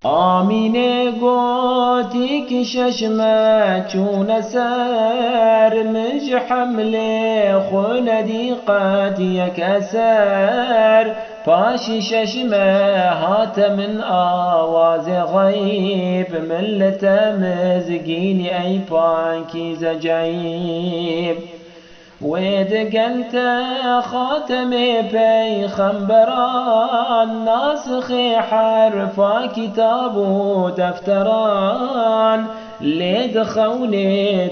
آمینه گوتی که ششمه چون سر مج حمله خوندی قد یک اثر پاشی ششمه هات من آواز غیب ملت مزگینی ای پاکی زجیب وید قلت خاتم پیغمبران ناسخ حرفا كتاب و دفتران لید خون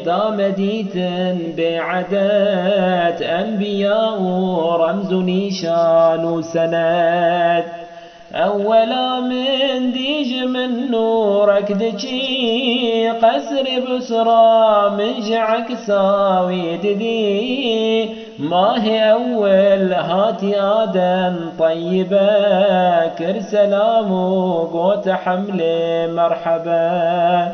دامدیتن بعدد انبیاء و رمز و نیشان و سند اولا من ديج من نورك دجي قصر بسرى من جعك ساوي ددي ما هي أول هاتي آدم طيبة كر سلام وقوت حمله مرحبا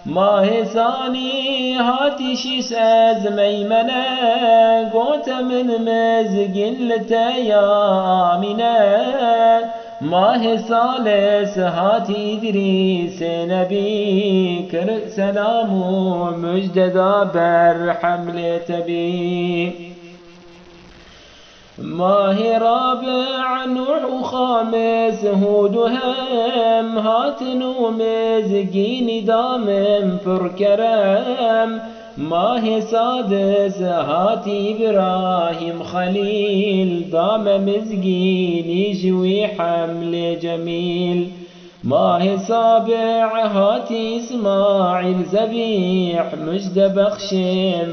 ما هي ثاني هاتي شيس از ميمنة قوت من مزقين لتيا آمنة ما هي ثالث هاتي إدريس نبي كر سلام مجددا بر حملة بي ما هي رابع نوح وخامس هود وهم هات مزقين دامم فركرم ما هي سادس هاتي إبراهيم خليل دام مزقين جوي حمل جميل ما هي سابع هاتي إسماعيل ذبيح مجد بخش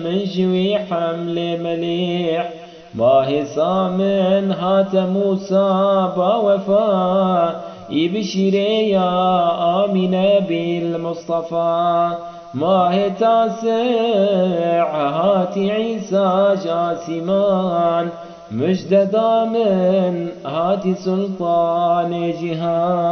من جوي حمل مليح ما هي ثامن هات موسى بوفاء يبشري يا آمنة بالمصطفى ما هي تاسع هاتي عيسى جاسمان مجد دامن هاتي سلطان جهان